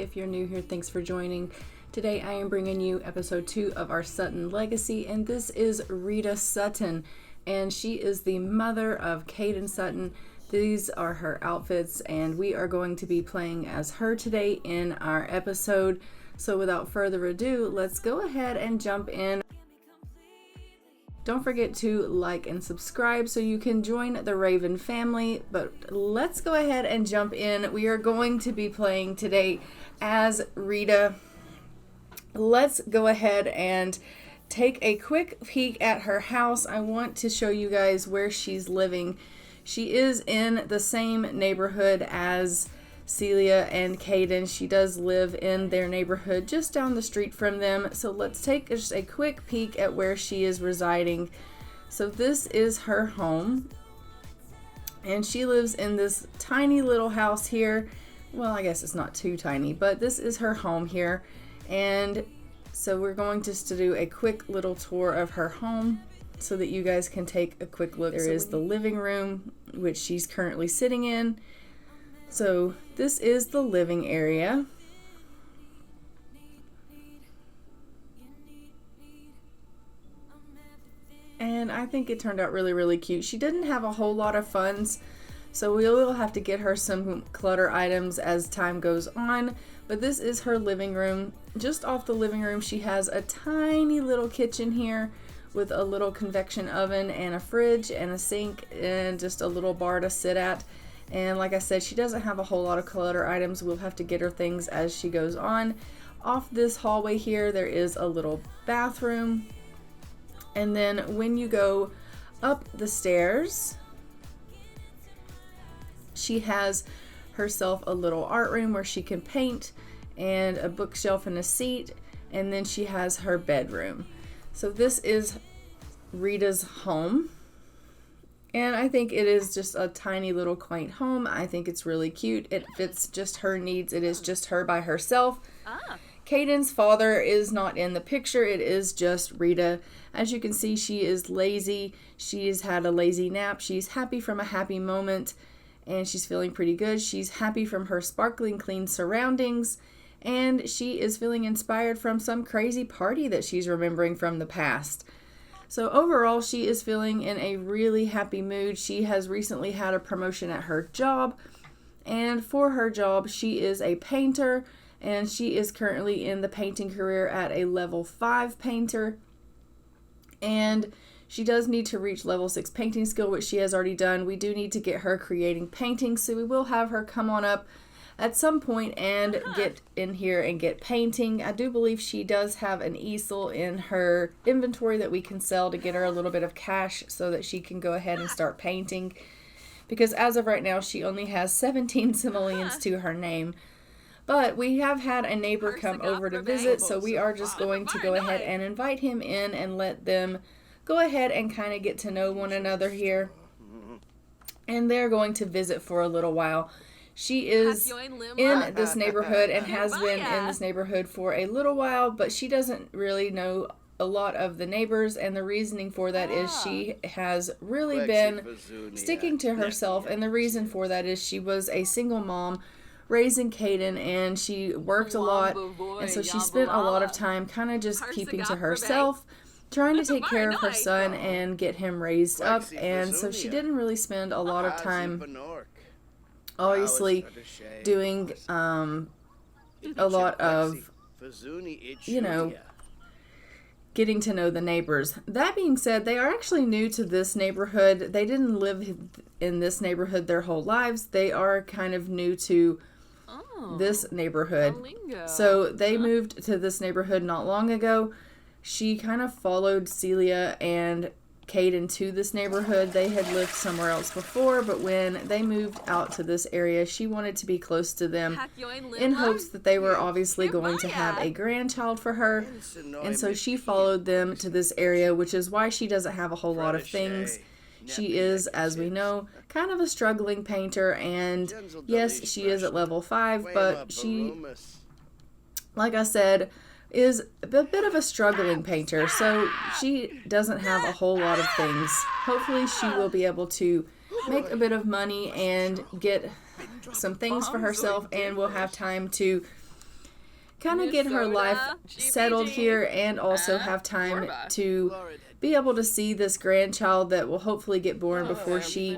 If you're new here, thanks for joining. Today I am bringing you episode 2 of our Sutton legacy, and this is Rita Sutton, and she is the mother of Caiden Sutton. These are her outfits, and we are going to be playing as her today in our episode. So without further ado, let's go ahead and jump in. Don't forget to like and subscribe so you can join the Raven family, but let's go ahead and jump in. We are going to be playing today as Rita. Let's go ahead and take a quick peek at her house. I want to show you guys where she's living. She is in the same neighborhood as Celia and Caiden. She does live in their neighborhood just down the street from them. So let's take just a quick peek at where she is residing. So this is her home, and she lives in this tiny little house here. Well, I guess it's not too tiny, but this is her home here. And so we're going just to do a quick little tour of her home so that you guys can take a quick look. There is the living room, which she's currently sitting in. So this is the living area. And I think it turned out really, really cute. She didn't have a whole lot of funds, so we will have to get her some clutter items as time goes on. But this is her living room. Just off the living room, she has a tiny little kitchen here with a little convection oven and a fridge and a sink and just a little bar to sit at. And like I said, she doesn't have a whole lot of clutter items. We'll have to get her things as she goes on. Off this hallway here, there is a little bathroom. And then when you go up the stairs, she has herself a little art room where she can paint, and a bookshelf and a seat. And then she has her bedroom. So this is Rita's home. And I think it is just a tiny little quaint home. I think it's really cute. It fits just her needs. It is just her by herself. Caiden's father is not in the picture. It is just Rita. As you can see, she is lazy. She's had a lazy nap. She's happy from a happy moment, and she's feeling pretty good. She's happy from her sparkling clean surroundings, and she is feeling inspired from some crazy party that she's remembering from the past. So overall, she is feeling in a really happy mood. She has recently had a promotion at her job, and for her job, she is a painter, and she is currently in the painting career at a level 5 painter, and she does need to reach level 6 painting skill, which she has already done. We do need to get her creating paintings, so we will have her come on up at some point and get in here and get painting. I do believe she does have an easel in her inventory that we can sell to get her a little bit of cash so that she can go ahead and start painting, because as of right now she only has 17 simoleons to her name. But we have had a neighbor come over to visit, so we are just going to go ahead and invite him in and let them go ahead and kind of get to know one another here. And they're going to visit for a little while. She is in this neighborhood and has been in this neighborhood for a little while, but she doesn't really know a lot of the neighbors, and the reasoning for that is she has really been sticking to herself, and the reason for that is she was a single mom raising Caiden, and she worked a lot, and so she spent a lot of time kind of just keeping to herself, trying to take care of her son and get him raised up, and so she didn't really spend a lot of time obviously doing a lot of, getting to know the neighbors. That being said, they are actually new to this neighborhood. They didn't live in this neighborhood their whole lives. They are kind of new to this neighborhood. So they moved to this neighborhood not long ago. She kind of followed Celia and Caiden to this neighborhood. They had lived somewhere else before, but when they moved out to this area, she wanted to be close to them in hopes that they were obviously going to have a grandchild for her. And so she followed them to this area, which is why she doesn't have a whole lot of things. She is, as we know, kind of a struggling painter, and yes, she is at level 5, but she, like I said, is a bit of a struggling painter, so she doesn't have a whole lot of things. Hopefully she will be able to make a bit of money and get some things for herself, and will have time to kind of get her life settled here and also have time to be able to see this grandchild that will hopefully get born before she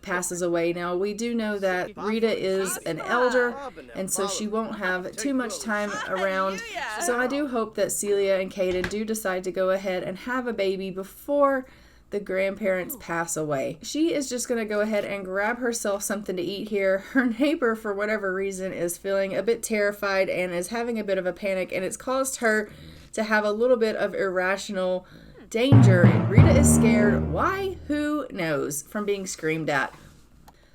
passes away. Now, we do know that Rita is an elder, and so she won't have too much time around. So I do hope that Celia and Caiden do decide to go ahead and have a baby before the grandparents pass away. She is just going to go ahead and grab herself something to eat here. Her neighbor, for whatever reason, is feeling a bit terrified and is having a bit of a panic, and it's caused her to have a little bit of irrational danger, and Rita is scared. Why? Who knows? From being screamed at.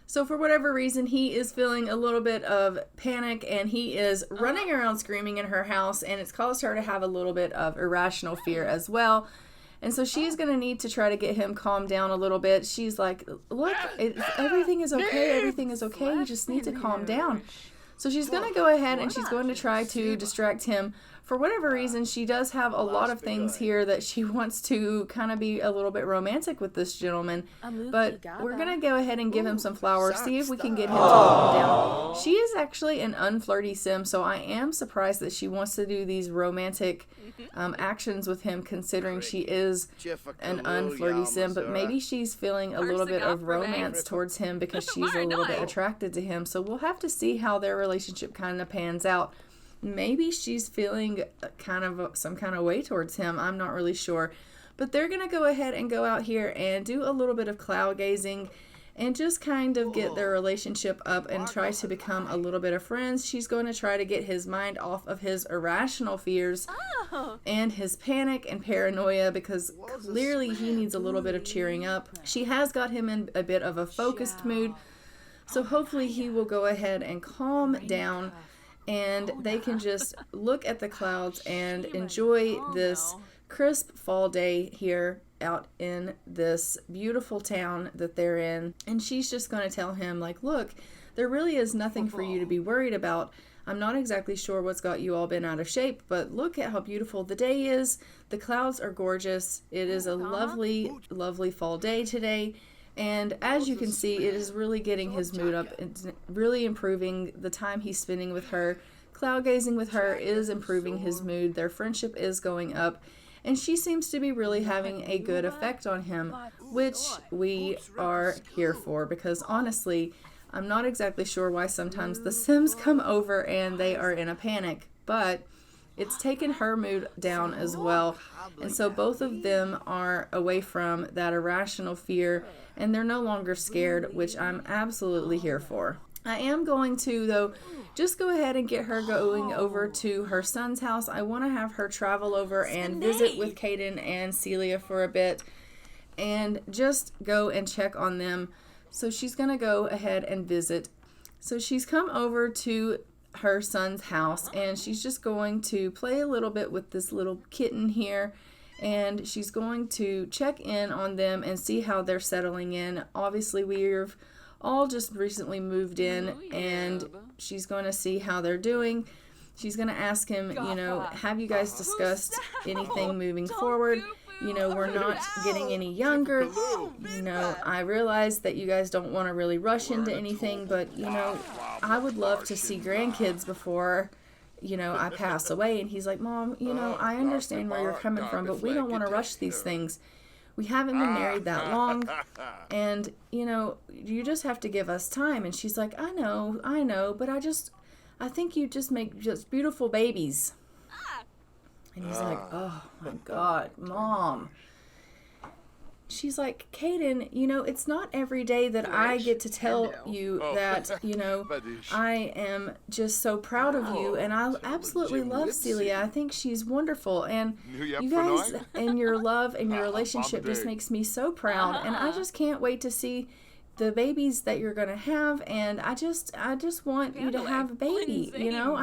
So for whatever reason, he is feeling a little bit of panic, and he is running around screaming in her house, and it's caused her to have a little bit of irrational fear as well. And so she's going to need to try to get him calmed down a little bit. She's like, look, everything is okay. Everything is okay. You just need to calm down. So she's going to go ahead and she's going to try to distract him. For whatever reason, she does have a lot of things here that she wants to kind of be a little bit romantic with this gentleman. But we're going to go ahead and give him some flowers, see if we can get him to calm down. She is actually an unflirty sim, so I am surprised that she wants to do these romantic actions with him, considering she is an unflirty sim. But maybe she's feeling a little bit of romance towards him because she's a little bit attracted to him. So we'll have to see how their relationship kind of pans out. Maybe she's feeling kind of some kind of way towards him. I'm not really sure. But they're going to go ahead and go out here and do a little bit of cloud gazing and just kind of get their relationship up and try to become a little bit of friends. She's going to try to get his mind off of his irrational fears and his panic and paranoia, because clearly he needs a little bit of cheering up. She has got him in a bit of a focused mood, so hopefully he will go ahead and calm down, and they can just look at the clouds and enjoy this crisp fall day here out in this beautiful town that they're in. And she's just going to tell him, like, look, there really is nothing for you to be worried about. I'm not exactly sure what's got you all been out of shape, but look at how beautiful the day is. The clouds are gorgeous. It is a lovely, lovely fall day today. And as you can see, it is really getting his mood up. It's really improving the time he's spending with her. Cloud gazing with her is improving his mood. Their friendship is going up. And she seems to be really having a good effect on him, which we are here for, because honestly, I'm not exactly sure why sometimes the Sims come over and they are in a panic, but it's taken her mood down as well. And so both of them are away from that irrational fear, and they're no longer scared, which I'm absolutely here for. I am going to, though, just go ahead and get her going over to her son's house. I want to have her travel over and visit with Caiden and Celia for a bit and just go and check on them. So she's going to go ahead and visit. So she's come over to her son's house, and she's just going to play a little bit with this little kitten here, and she's going to check in on them and see how they're settling in. Obviously, we've all just recently moved in, and she's going to see how they're doing. She's going to ask him, you know, have you guys discussed anything moving forward? You know, we're not getting any younger. You know, I realize that you guys don't want to really rush into anything, but, you know, I would love to see grandkids before, you know, I pass away. And he's like, Mom, you know, I understand where you're coming from, but we don't want to rush these things. We haven't been married that long, and, you know, you just have to give us time. And she's like, I know, but I think you just make just beautiful babies. And he's like, oh my God, Mom. She's like, Caiden, you know, it's not every day that I get to tell you that, you know, I am just so proud of you, and I absolutely love Celia. I think she's wonderful, and you guys and your love and your relationship just makes me so proud, and I just can't wait to see the babies that you're going to have, and I just want you to have a baby, you know,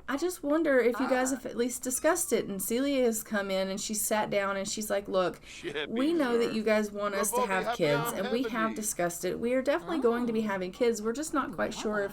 I just wonder if you guys have at least discussed it. And Celia has come in and she sat down and she's like, look, we know that you guys want us to have kids, and we have discussed it. We are definitely going to be having kids. We're just not quite sure if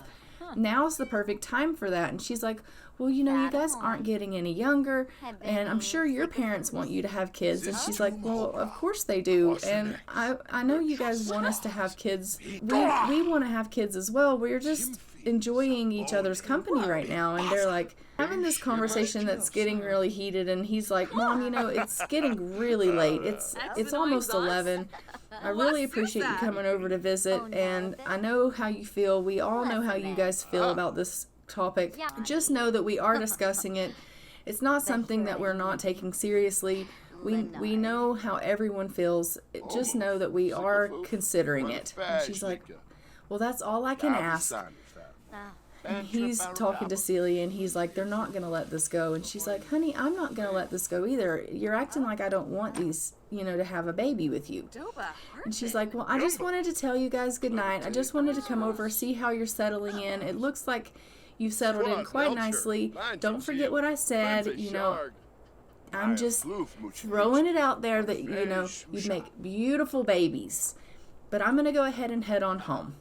now's the perfect time for that. And she's like, well, you know, you guys aren't getting any younger, and I'm sure your parents want you to have kids. And she's like, well, of course they do. And I know you guys want us to have kids. We want to have kids as well. We're just enjoying each other's company right now. And they're like, having this conversation that's getting really heated, and he's like, Mom, it's getting really late. It's almost 11. I really appreciate you coming over to visit, and I know how you feel. We all know how you guys feel about this topic. Just know that we are discussing it. It's not something that we're not taking seriously. We know how everyone feels. Just know that we are considering it. And she's like, well, that's all I can ask. And he's talking to Celia, and he's like, they're not going to let this go. And she's like, honey, I'm not going to let this go either. You're acting like I don't want these, to have a baby with you. And she's like, well, I just wanted to tell you guys good night. I just wanted to come over, see how you're settling in. It looks like you've settled in quite nicely. Don't forget what I said. I'm just throwing it out there that, you'd make beautiful babies. But I'm going to go ahead and head on home.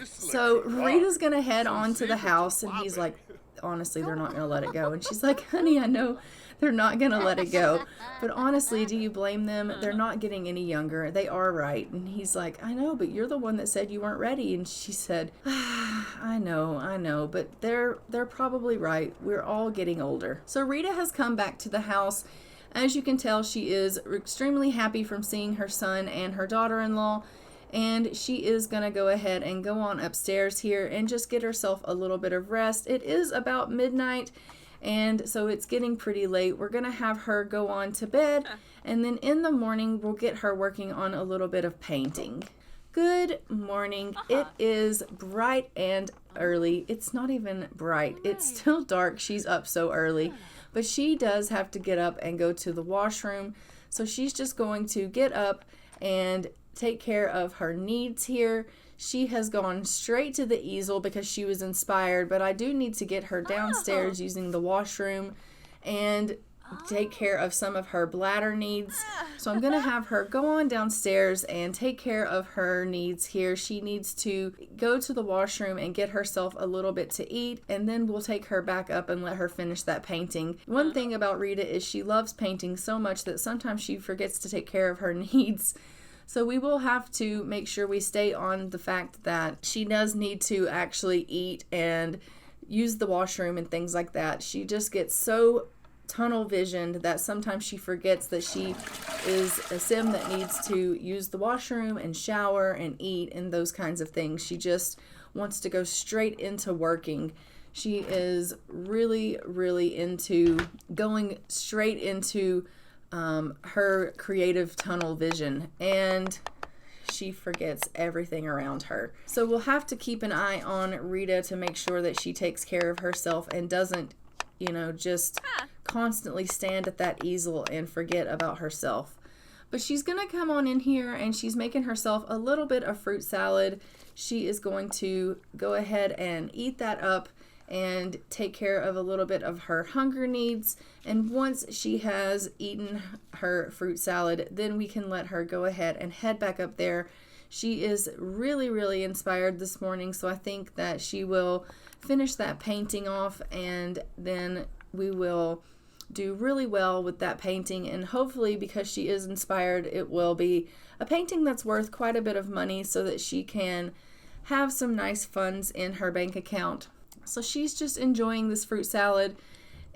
So Rita's going to head on to the house, and he's like, honestly, they're not going to let it go. And she's like, honey, I know they're not going to let it go. But honestly, do you blame them? They're not getting any younger. They are right. And he's like, I know, but you're the one that said you weren't ready. And she said, I know, but they're probably right. We're all getting older. So Rita has come back to the house. As you can tell, she is extremely happy from seeing her son and her daughter-in-law. And she is going to go ahead and go on upstairs here and just get herself a little bit of rest. It is about midnight, and so it's getting pretty late. We're going to have her go on to bed, and then in the morning we'll get her working on a little bit of painting. Good morning. It is bright and early. It's not even bright. It's still dark. She's up so early, but she does have to get up and go to the washroom. So she's just going to get up and take care of her needs here. She has gone straight to the easel because she was inspired, but I do need to get her downstairs using the washroom and take care of some of her bladder needs. So I'm going to have her go on downstairs and take care of her needs here. She needs to go to the washroom and get herself a little bit to eat, and then we'll take her back up and let her finish that painting. One thing about Rita is she loves painting so much that sometimes she forgets to take care of her needs. So we will have to make sure we stay on the fact that she does need to actually eat and use the washroom and things like that. She just gets so tunnel visioned that sometimes she forgets that she is a sim that needs to use the washroom and shower and eat and those kinds of things. She just wants to go straight into working. She is really, really into going straight into her creative tunnel vision, and she forgets everything around her. So we'll have to keep an eye on Rita to make sure that she takes care of herself and doesn't, just constantly stand at that easel and forget about herself. But she's going to come on in here and she's making herself a little bit of fruit salad. She is going to go ahead and eat that up and take care of a little bit of her hunger needs. And once she has eaten her fruit salad, then we can let her go ahead and head back up there. She is really, really inspired this morning, so I think that she will finish that painting off, and then we will do really well with that painting. And hopefully, because she is inspired, it will be a painting that's worth quite a bit of money so that she can have some nice funds in her bank account. So she's just enjoying this fruit salad,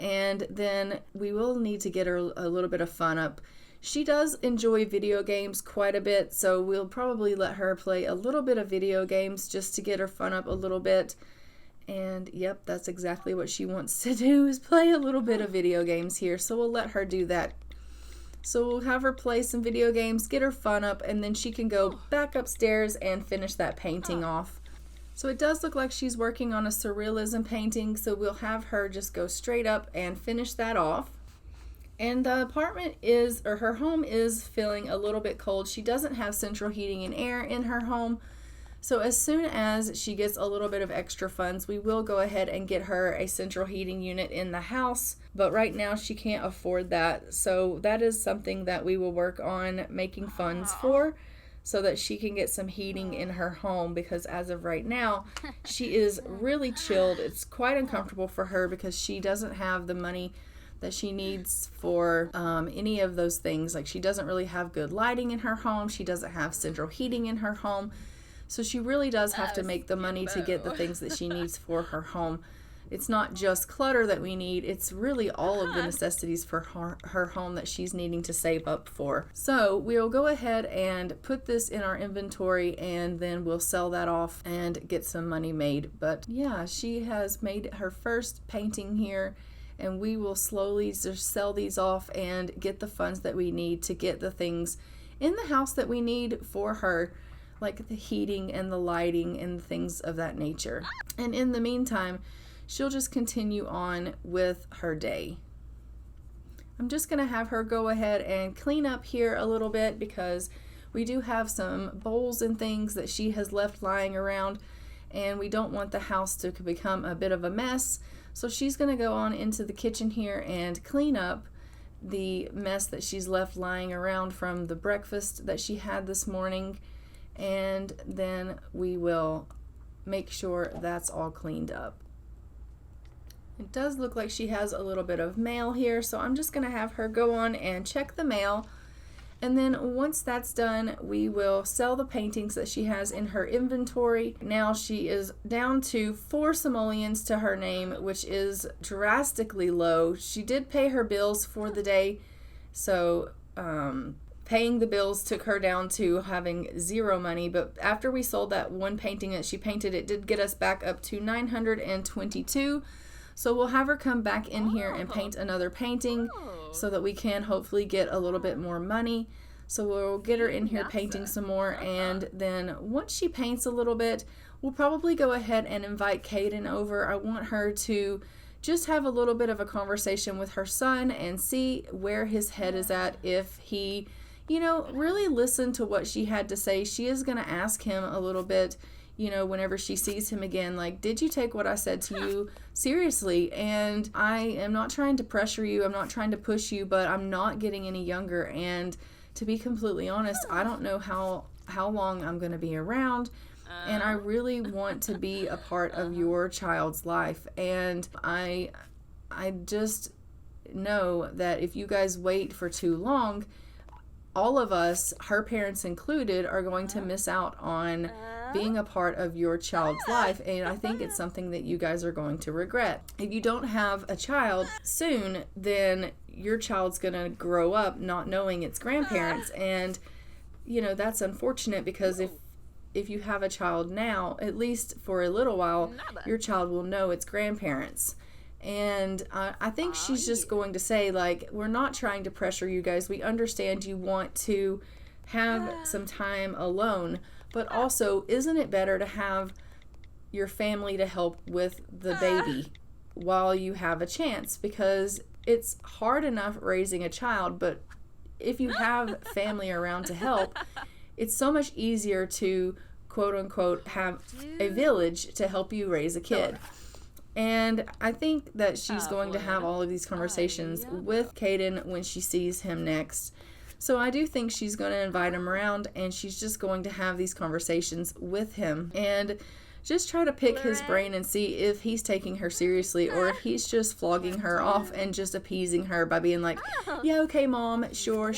and then we will need to get her a little bit of fun up. She does enjoy video games quite a bit, so we'll probably let her play a little bit of video games just to get her fun up a little bit. And yep, that's exactly what she wants to do, is play a little bit of video games here. So we'll let her do that. So we'll have her play some video games, get her fun up, and then she can go back upstairs and finish that painting off. So it does look like she's working on a surrealism painting, so we'll have her just go straight up and finish that off. And the apartment her home is feeling a little bit cold. She doesn't have central heating and air in her home. So as soon as she gets a little bit of extra funds, we will go ahead and get her a central heating unit in the house. But right now she can't afford that. So that is something that we will work on making funds for, so that she can get some heating in her home, because as of right now, she is really chilled. It's quite uncomfortable for her because she doesn't have the money that she needs for any of those things. Like, she doesn't really have good lighting in her home. She doesn't have central heating in her home. So she really does have to make the money to get the things that she needs for her home. it's not just clutter that we need, it's really all of the necessities for her home that she's needing to save up for. So we'll go ahead and put this in our inventory, and then we'll sell that off and get some money made. But yeah, she has made her first painting here, and we will slowly just sell these off and get the funds that we need to get the things in the house that we need for her, like the heating and the lighting and things of that nature. And in the meantime, she'll just continue on with her day. I'm just going to have her go ahead and clean up here a little bit, because we do have some bowls and things that she has left lying around, and we don't want the house to become a bit of a mess. So she's going to go on into the kitchen here and clean up the mess that she's left lying around from the breakfast that she had this morning, and then we will make sure that's all cleaned up. It does look like she has a little bit of mail here, so I'm just going to have her go on and check the mail. And then once that's done, we will sell the paintings that she has in her inventory. Now she is down to 4 simoleons to her name, which is drastically low. She did pay her bills for the day, so paying the bills took her down to having 0 money. But after we sold that one painting that she painted, it did get us back up to 922. So we'll have her come back in here and paint another painting so that we can hopefully get a little bit more money. So we'll get her in here painting some more, and then once she paints a little bit, we'll probably go ahead and invite Caiden over. I want her to just have a little bit of a conversation with her son and see where his head is at. If he, really listened to what she had to say. She is going to ask him a little bit, whenever she sees him again, like, did you take what I said to you seriously? And I am not trying to pressure you, I'm not trying to push you, but I'm not getting any younger, and to be completely honest, I don't know how long I'm going to be around, and I really want to be a part of your child's life, and I just know that if you guys wait for too long, all of us, her parents included, are going to miss out on being a part of your child's life, and I think it's something that you guys are going to regret. If you don't have a child soon, then your child's going to grow up not knowing its grandparents, and that's unfortunate, because if you have a child now, at least for a little while, your child will know its grandparents. And I think she's just going to say, like, we're not trying to pressure you guys. We understand you want to have some time alone, but also, isn't it better to have your family to help with the baby while you have a chance? Because it's hard enough raising a child, but if you have family around to help, it's so much easier to, quote unquote, have a village to help you raise a kid. And I think that she's going to have all of these conversations with Caiden when she sees him next. So I do think she's going to invite him around, and she's just going to have these conversations with him and just try to pick his brain and see if he's taking her seriously, or if he's just flogging her off and just appeasing her by being like, yeah, okay, Mom, sure.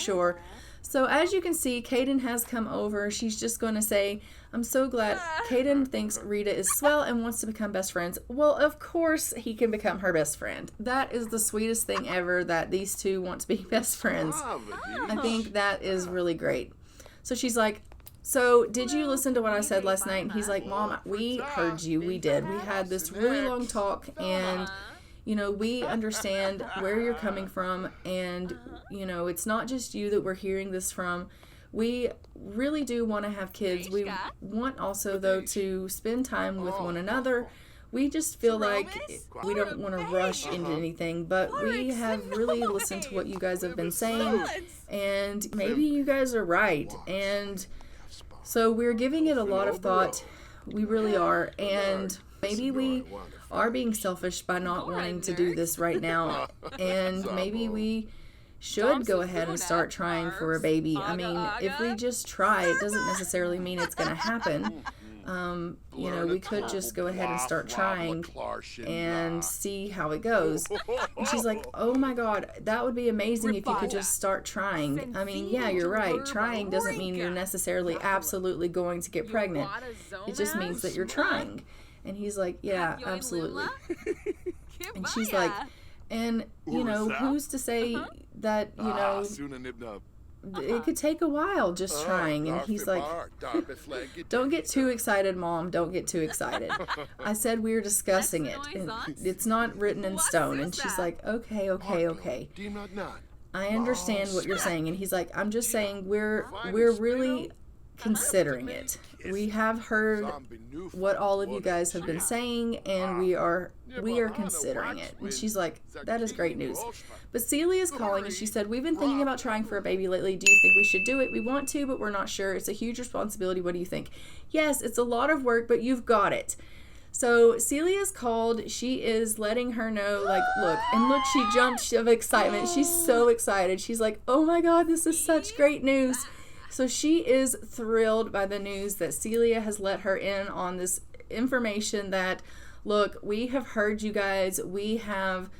So as you can see, Caiden has come over. She's just going to say, I'm so glad. Caiden thinks Rita is swell and wants to become best friends. Well, of course he can become her best friend. That is the sweetest thing ever, that these two want to be best friends. I think that is really great. So she's like, so did you listen to what I said last night? And he's like, Mom, we heard you. We did. We had this really long talk, and we understand where you're coming from, and, it's not just you that we're hearing this from. We really do want to have kids. We want also, though, to spend time with one another. We just feel like we don't want to rush into anything, but we have really listened to what you guys have been saying, and maybe you guys are right. And so we're giving it a lot of thought. We really are. And maybe we are being selfish by not wanting to do this right now, and maybe we should go ahead and start trying for a baby. I mean, if we just try, it doesn't necessarily mean it's going to happen. We could just go ahead and start trying and see how it goes. And she's like, oh my God, that would be amazing if you could just start trying. I mean, yeah, you're right. Trying doesn't mean you're necessarily absolutely going to get pregnant. It just means that you're trying. And he's like, yeah, absolutely. And she's like, and, you know, who's to say that, you know, it could take a while just trying. And he's like, don't get too excited, Mom. Don't get too excited. I said we were discussing it. And it's not written in stone. And she's like, okay. I understand what you're saying. And he's like, I'm just saying we're really considering it. We have heard what all of you guys have been saying, and we are considering it. And she's like, that is great news. But Celia's calling, and she said, we've been thinking about trying for a baby lately. Do you think we should do it? We want to, but we're not sure. It's a huge responsibility. What do you think? Yes, it's a lot of work, but you've got it. So Celia's called. She is letting her know, like, look, she jumped of excitement. She's so excited. She's like, oh my God, this is such great news. So she is thrilled by the news that Celia has let her in on this information that, look, we have heard you guys. We have,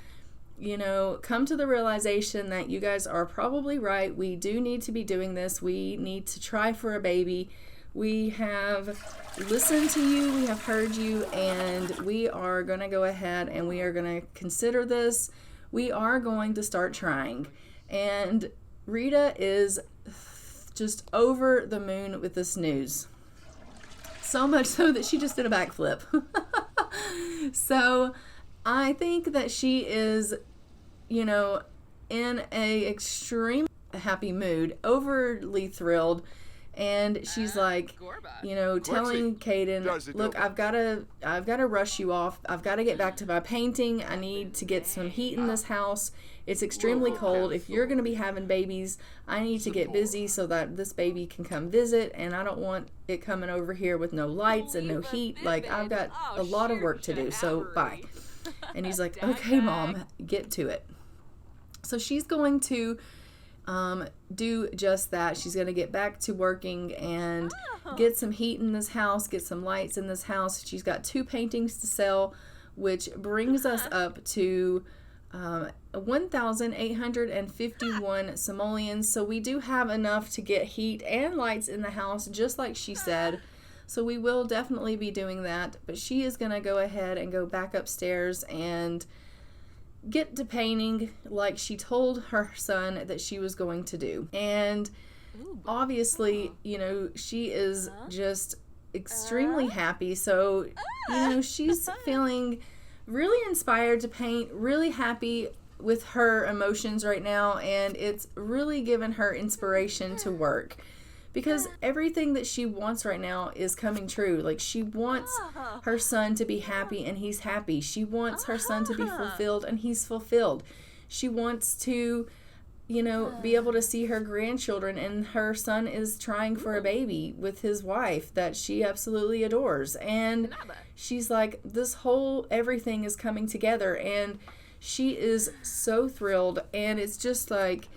you know, come to the realization that you guys are probably right. We do need to be doing this. We need to try for a baby. We have listened to you. We have heard you, and we are going to go ahead and we are going to consider this. We are going to start trying. And Rita is just over the moon with this news. So much so that she just did a backflip. So I think that she is, you know, in a extreme happy mood, overly thrilled. And she's like, you know, telling Caiden, look, I've got to rush you off. I've got to get back to my painting. I need to get some heat in this house. It's extremely cold. If you're going to be having babies, I need to get busy so that this baby can come visit. And I don't want it coming over here with no lights and no heat. Like, I've got a lot of work to do. So bye. And he's like, okay, Mom, get to it. So she's going to do just that. She's going to get back to working and get some heat in this house, get some lights in this house. She's got 2 paintings to sell, which brings us up to 1,851 simoleons. So we do have enough to get heat and lights in the house, just like she said. So we will definitely be doing that. But she is going to go ahead and go back upstairs and get to painting like she told her son that she was going to do. And obviously, you know, she is just extremely happy. So, you know, she's feeling really inspired to paint, really happy with her emotions right now, and it's really given her inspiration to work. Because everything that she wants right now is coming true. Like, she wants her son to be happy, and he's happy. She wants her son to be fulfilled, and he's fulfilled. She wants to, you know, be able to see her grandchildren, and her son is trying for a baby with his wife that she absolutely adores. And she's like, this whole everything is coming together, and she is so thrilled. And it's just like,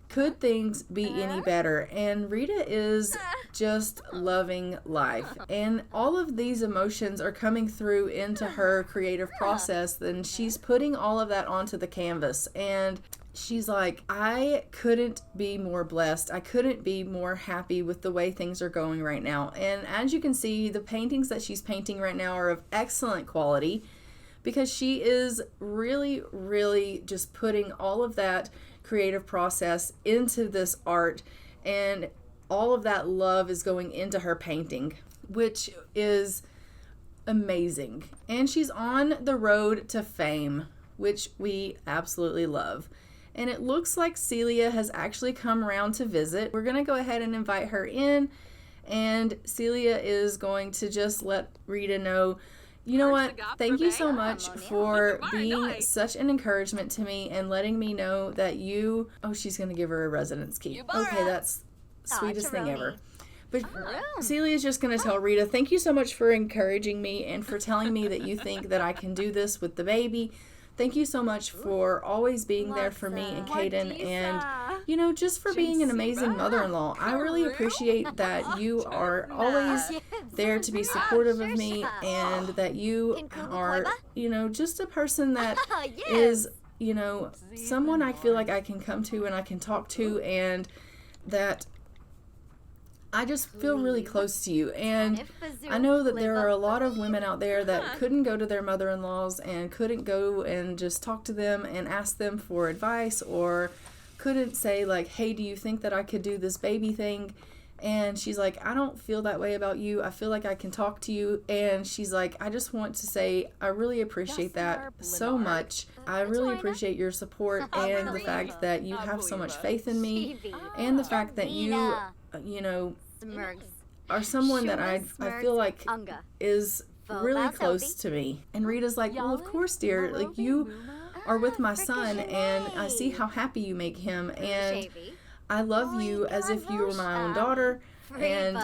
could things be any better? And Rita is just loving life. And all of these emotions are coming through into her creative process, and she's putting all of that onto the canvas. And she's like, I couldn't be more blessed. I couldn't be more happy with the way things are going right now. And as you can see, the paintings that she's painting right now are of excellent quality, because she is really, really just putting all of that creative process into this art, and all of that love is going into her painting, which is amazing. And she's on the road to fame, which we absolutely love. And it looks like Celia has actually come around to visit. We're going to go ahead and invite her in, and Celia is going to just let Rita know, you know what, thank you so much for being such an encouragement to me and letting me know that you, oh, she's going to give her a residence key. Okay, that's sweetest thing ever. But Celia's just going to tell Rita, thank you so much for encouraging me and for telling me that you think that I can do this with the baby. Thank you so much for always being there for me and Caiden, and, you know, just for being an amazing mother-in-law. I really appreciate that you are always there to be supportive of me, and that you are, you know, just a person that is, you know, someone I feel like I can come to and I can talk to, and that I just feel really close to you. And I know that there are a lot of women out there that couldn't go to their mother-in-laws and couldn't go and just talk to them and ask them for advice, or couldn't say like, hey, do you think that I could do this baby thing? And she's like, I don't feel that way about you. I feel like I can talk to you. And she's like, I just want to say I really appreciate that so much. I really appreciate your support and the fact that you have so much faith in me, and the fact that you are someone that I feel like is really close to me. And Rita's like, well, of course, dear. Like, you are with my son, and I see how happy you make him, and I love you as if you were my own daughter, and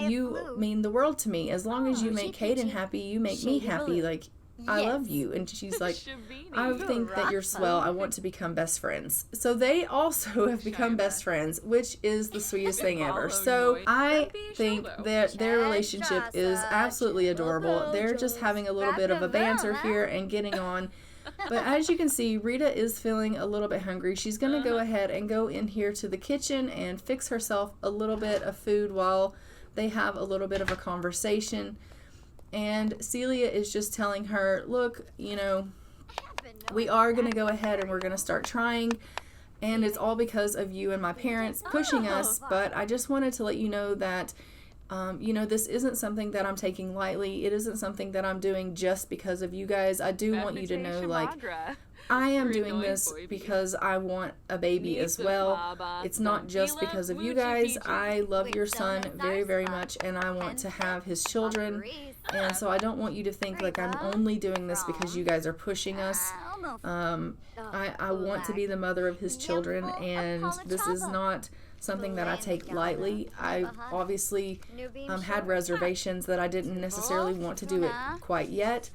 you mean the world to me. As long as you make Caiden happy, you make me happy. Like, I love you. And she's like, I think that you're swell. I want to become best friends. So they also have become best friends, which is the sweetest thing ever. So I think that their relationship is absolutely adorable. They're just having a little bit of a banter here and getting on. But as you can see, Rita is feeling a little bit hungry. She's going to go ahead and go in here to the kitchen and fix herself a little bit of food while they have a little bit of a conversation. And Celia is just telling her, look, we are going to go ahead and we're going to start trying. And it's all because of you and my parents pushing us. But I just wanted to let you know that this isn't something that I'm taking lightly. It isn't something that I'm doing just because of you guys. I do want you to know, like, I am doing this because I want a baby as well. It's not just because of you guys. I love your son very, very much, and I want to have his children. And so I don't want you to think like I'm only doing this because you guys are pushing us. I want to be the mother of his children, and this is not something that I take lightly. I obviously had reservations that I didn't necessarily want to do it quite yet,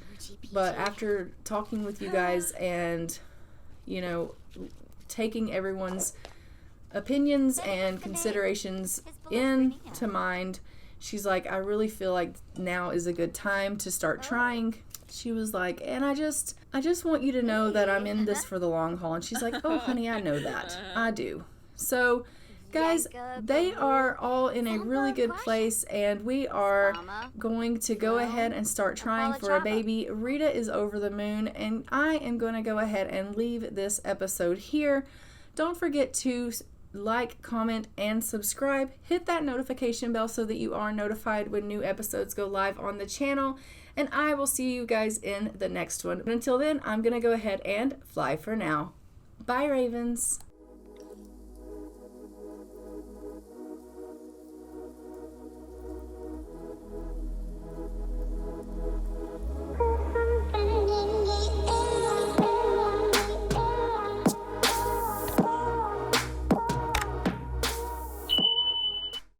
but after talking with you guys and taking everyone's opinions and considerations into mind, she's like, I really feel like now is a good time to start trying. She was like, and I just want you to know that I'm in this for the long haul. And she's like, oh honey, I know that. I do. So guys, they are all in a really good place, and we are going to go ahead and start trying for a baby. Rita is over the moon, and I am going to go ahead and leave this episode here. Don't forget to like, comment, and subscribe. Hit that notification bell so that you are notified when new episodes go live on the channel, and I will see you guys in the next one. But until then, I'm going to go ahead and fly for now. Bye, Ravens.